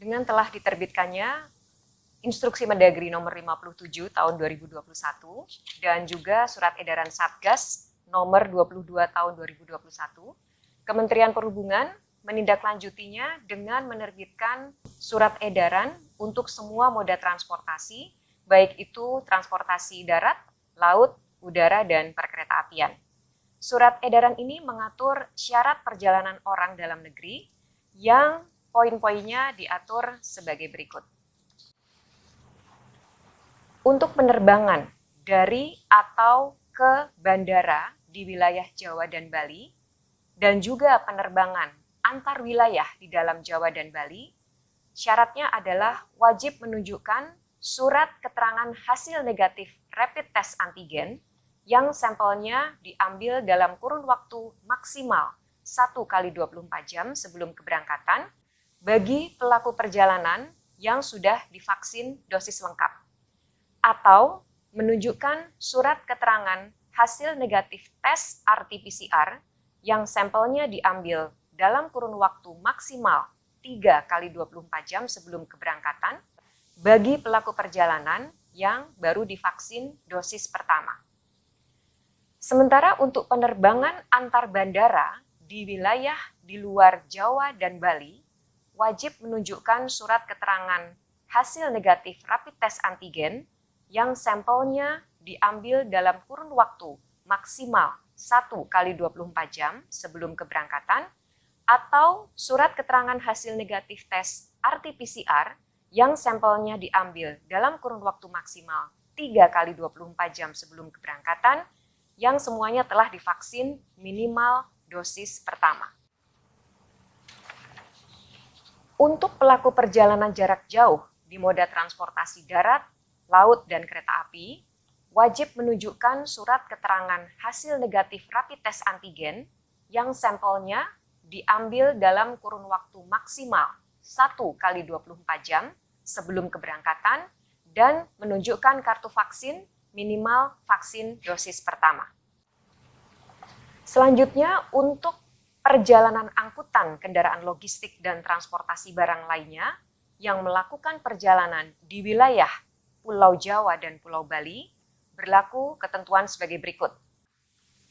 dengan telah diterbitkannya Instruksi Mendagri nomor 57 tahun 2021 dan juga Surat Edaran Satgas nomor 22 tahun 2021, Kementerian Perhubungan menindaklanjutinya dengan menerbitkan surat edaran untuk semua moda transportasi, baik itu transportasi darat, laut, udara, dan perkeretaapian. Surat edaran ini mengatur syarat perjalanan orang dalam negeri yang poin-poinnya diatur sebagai berikut. Untuk penerbangan dari atau ke bandara di wilayah Jawa dan Bali, dan juga penerbangan antar wilayah di dalam Jawa dan Bali, syaratnya adalah wajib menunjukkan surat keterangan hasil negatif rapid test antigen yang sampelnya diambil dalam kurun waktu maksimal 1 kali 24 jam sebelum keberangkatan bagi pelaku perjalanan yang sudah divaksin dosis lengkap, atau menunjukkan surat keterangan hasil negatif tes RT-PCR yang sampelnya diambil dalam kurun waktu maksimal 3 kali 24 jam sebelum keberangkatan bagi pelaku perjalanan yang baru divaksin dosis pertama. Sementara untuk penerbangan antar bandara di wilayah di luar Jawa dan Bali, wajib menunjukkan surat keterangan hasil negatif rapid test antigen yang sampelnya diambil dalam kurun waktu maksimal 1 kali 24 jam sebelum keberangkatan, atau surat keterangan hasil negatif tes RT-PCR yang sampelnya diambil dalam kurun waktu maksimal 3 kali 24 jam sebelum keberangkatan, yang semuanya telah divaksin minimal dosis pertama. Untuk pelaku perjalanan jarak jauh di moda transportasi darat, laut, dan kereta api, wajib menunjukkan surat keterangan hasil negatif rapid test antigen yang sampelnya diambil dalam kurun waktu maksimal 1 kali 24 jam sebelum keberangkatan dan menunjukkan kartu vaksin minimal vaksin dosis pertama. Selanjutnya, untuk perjalanan angkutan kendaraan logistik dan transportasi barang lainnya yang melakukan perjalanan di wilayah Pulau Jawa dan Pulau Bali, berlaku ketentuan sebagai berikut.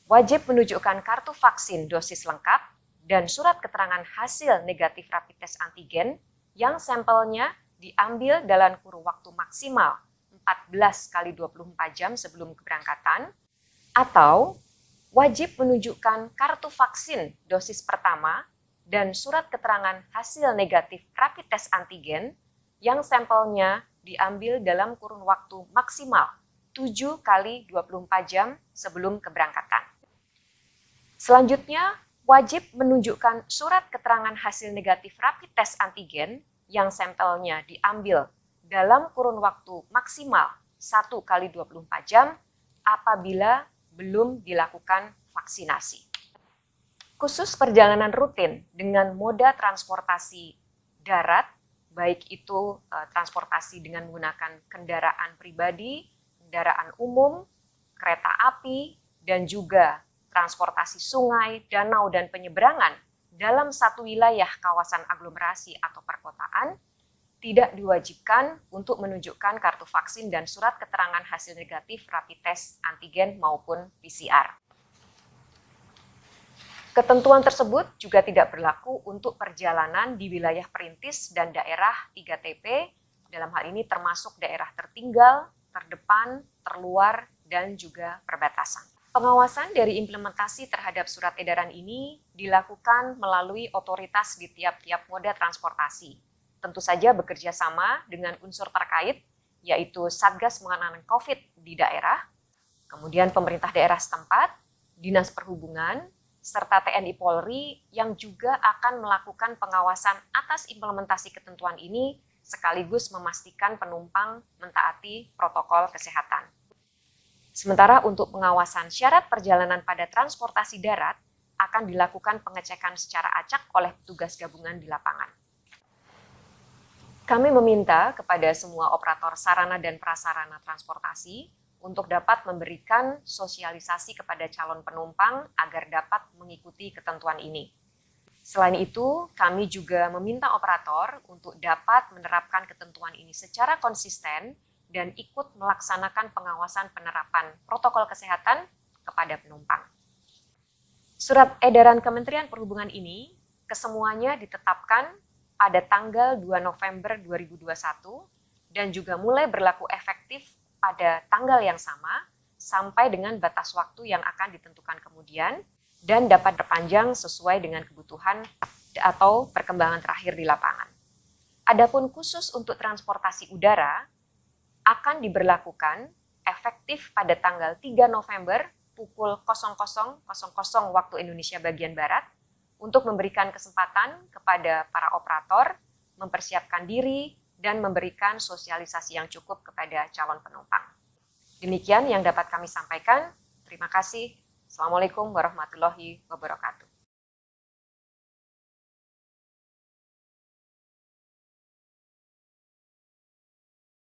Wajib menunjukkan kartu vaksin dosis lengkap dan surat keterangan hasil negatif rapid test antigen yang sampelnya diambil dalam kurun waktu maksimal 14 kali 24 jam sebelum keberangkatan, atau wajib menunjukkan kartu vaksin dosis pertama dan surat keterangan hasil negatif rapid test antigen yang sampelnya diambil dalam kurun waktu maksimal 7 kali 24 jam sebelum keberangkatan. Selanjutnya, wajib menunjukkan surat keterangan hasil negatif rapid test antigen yang sampelnya diambil dalam kurun waktu maksimal 1 kali 24 jam apabila belum dilakukan vaksinasi. Khusus perjalanan rutin dengan moda transportasi darat, baik itu transportasi dengan menggunakan kendaraan pribadi, kendaraan umum, kereta api, dan juga transportasi sungai, danau, dan penyeberangan dalam satu wilayah kawasan aglomerasi atau perkotaan, tidak diwajibkan untuk menunjukkan kartu vaksin dan surat keterangan hasil negatif rapid test antigen maupun PCR. Ketentuan tersebut juga tidak berlaku untuk perjalanan di wilayah perintis dan daerah 3TP, dalam hal ini termasuk daerah tertinggal, terdepan, terluar, dan juga perbatasan. Pengawasan dari implementasi terhadap surat edaran ini dilakukan melalui otoritas di tiap-tiap moda transportasi. Tentu saja bekerja sama dengan unsur terkait, yaitu Satgas Penanganan COVID di daerah, kemudian pemerintah daerah setempat, Dinas Perhubungan, serta TNI Polri yang juga akan melakukan pengawasan atas implementasi ketentuan ini sekaligus memastikan penumpang mentaati protokol kesehatan. Sementara untuk pengawasan syarat perjalanan pada transportasi darat akan dilakukan pengecekan secara acak oleh petugas gabungan di lapangan. Kami meminta kepada semua operator sarana dan prasarana transportasi untuk dapat memberikan sosialisasi kepada calon penumpang agar dapat mengikuti ketentuan ini. Selain itu, kami juga meminta operator untuk dapat menerapkan ketentuan ini secara konsisten dan ikut melaksanakan pengawasan penerapan protokol kesehatan kepada penumpang. Surat edaran Kementerian Perhubungan ini kesemuanya ditetapkan pada tanggal 2 November 2021 dan juga mulai berlaku efektif pada tanggal yang sama sampai dengan batas waktu yang akan ditentukan kemudian dan dapat diperpanjang sesuai dengan kebutuhan atau perkembangan terakhir di lapangan. Adapun khusus untuk transportasi udara akan diberlakukan efektif pada tanggal 3 November pukul 00.00 waktu Indonesia bagian Barat untuk memberikan kesempatan kepada para operator mempersiapkan diri dan memberikan sosialisasi yang cukup kepada calon penumpang. Demikian yang dapat kami sampaikan. Terima kasih. Assalamualaikum warahmatullahi wabarakatuh.